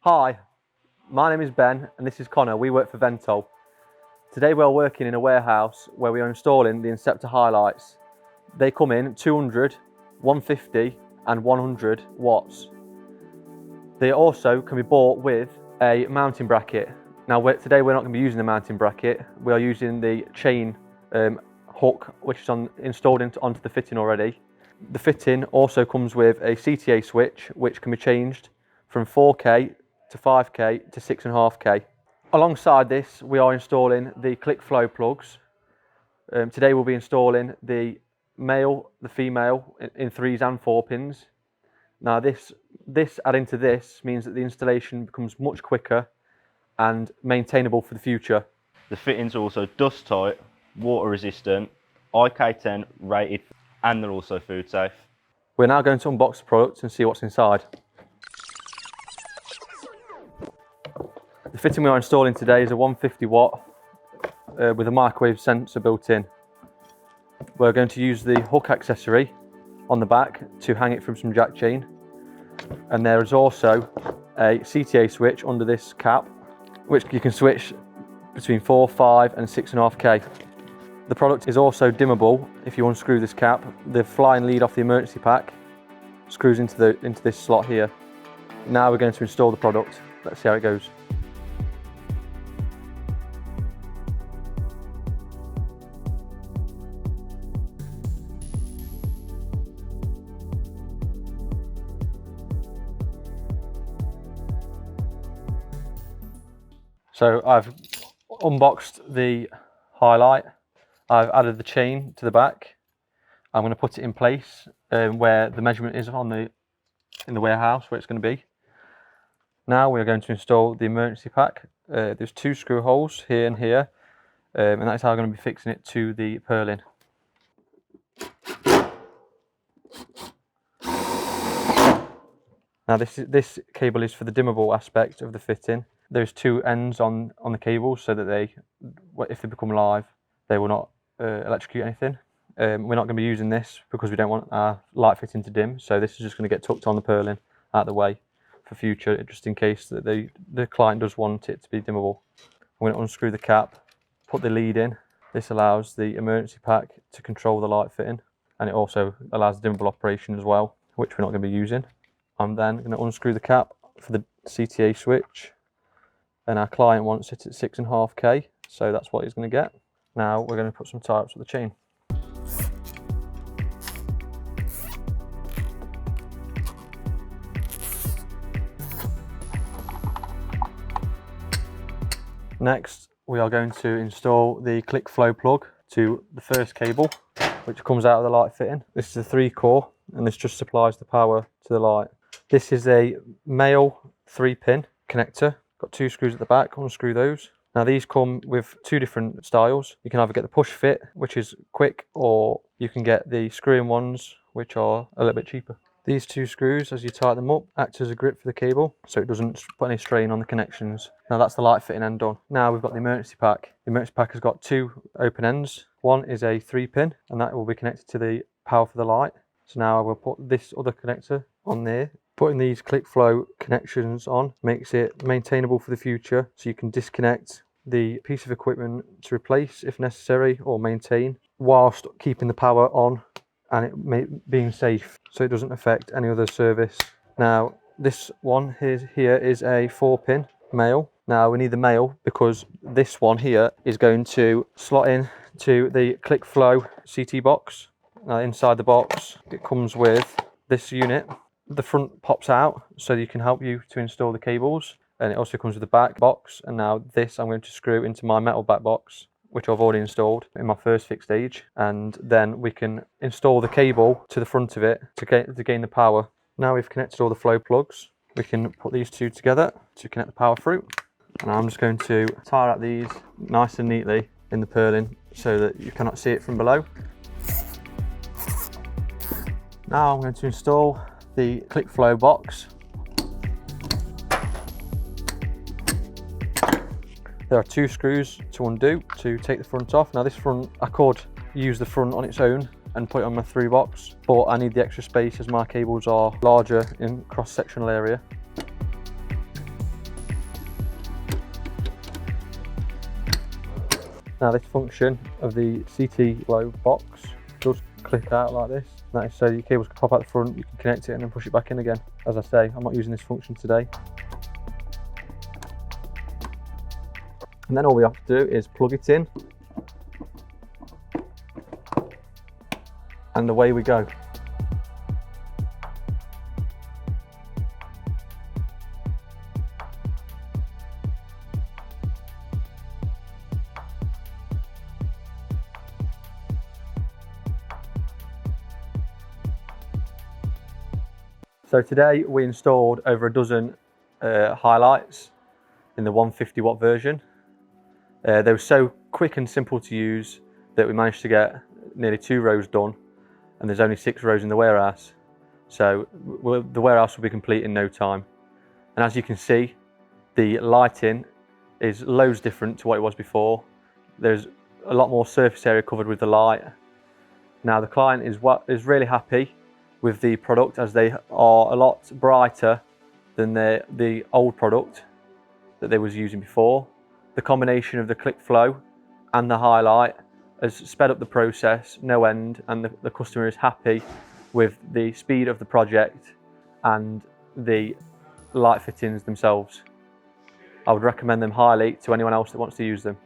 Hi, my name is Ben and this is Connor. We work for Ventol. Today we are working in a warehouse where we are installing the Inceptor Hi-Lites. They come in 200, 150 and 100 watts. They also can be bought with a mounting bracket. Now today we're not going to be using the mounting bracket, we are using the chain hook which is installed onto the fitting already. The fitting also comes with a CTA switch which can be changed from 4K to 5K to 6.5K. Alongside this we are installing the click flow plugs. Today we'll be installing the male, the female in 3s and 4 pins. Now this adding to this means that the installation becomes much quicker and maintainable for the future. The fittings are also dust tight, water resistant, IK10 rated, and they're also food safe. We're now going to unbox the product and see what's inside. The fitting we are installing today is a 150 watt with a microwave sensor built in. We're going to use the hook accessory on the back to hang it from some jack chain, and there is also a CTA switch under this cap which you can switch between 4, 5 and 6.5K. The product is also dimmable. If you unscrew this cap, the flying lead off the emergency pack screws into this slot here. Now we're going to install the product. Let's see how it goes. So I've unboxed the Hi-Lite. I've added the chain to the back. I'm going to put it in place where the measurement is in the warehouse where it's going to be. Now we're going to install the emergency pack. There's 2 screw holes here and here, and that's how I'm going to be fixing it to the purlin. Now this cable is for the dimmable aspect of the fitting. There's 2 ends on the cables so that if they become live, they will not electrocute anything. We're not going to be using this because we don't want our light fitting to dim, so this is just going to get tucked on the purlin out of the way for future, just in case that the client does want it to be dimmable. I'm going to unscrew the cap, put the lead in. This allows the emergency pack to control the light fitting, and it also allows the dimmable operation as well, which we're not going to be using. I'm then going to unscrew the cap for the CTA switch, and our client wants it at 6.5K, so that's what he's going to get. Now we're going to put some tie-ups with the chain. Next we are going to install the click flow plug to the first cable which comes out of the light fitting. This is a 3-core and this just supplies the power to the light. This is a male 3-pin connector. Got 2 screws at the back, unscrew those. Now these come with 2 different styles. You can either get the push fit, which is quick, or you can get the screw-in ones, which are a little bit cheaper. These 2 screws, as you tighten them up, act as a grip for the cable, so it doesn't put any strain on the connections. Now that's the light fitting end done. Now we've got the emergency pack. The emergency pack has got 2 open ends. One is a 3-pin, and that will be connected to the power for the light. So now I will put this other connector on there. Putting these click flow connections on makes it maintainable for the future, so you can disconnect the piece of equipment to replace if necessary or maintain whilst keeping the power on and it being safe, so it doesn't affect any other service. Now this one here is a 4-pin male. Now we need the male because this one here is going to slot in to the click flow CT box. Now inside the box it comes with this unit. The front pops out so you can help you to install the cables, and it also comes with the back box. And now this I'm going to screw into my metal back box, which I've already installed in my first fix stage, and then we can install the cable to the front of it to gain the power. Now we've connected all the flow plugs, we can put these 2 together to connect the power through, and I'm just going to tie out these nice and neatly in the purlin so that you cannot see it from below. Now I'm going to install the click flow box. There are 2 screws to undo to take the front off. Now this front, I could use the front on its own and put it on my 3 box, but I need the extra space as my cables are larger in cross-sectional area. Now this function of the CT low box does click out like this. That is so your cables can pop out the front, you can connect it and then push it back in again. As I say, I'm not using this function today. And then all we have to do is plug it in and away we go. So today we installed over a dozen Hi-Lites in the 150 watt version. They were so quick and simple to use that we managed to get nearly 2 rows done, and there's only 6 rows in the warehouse. So the warehouse will be complete in no time. And as you can see, the lighting is loads different to what it was before. There's a lot more surface area covered with the light. Now the client is really happy with the product, as they are a lot brighter than the old product that they was using before. The combination of the click flow and the Hi-Lite has sped up the process no end, and the customer is happy with the speed of the project and the light fittings themselves. I would recommend them highly to anyone else that wants to use them.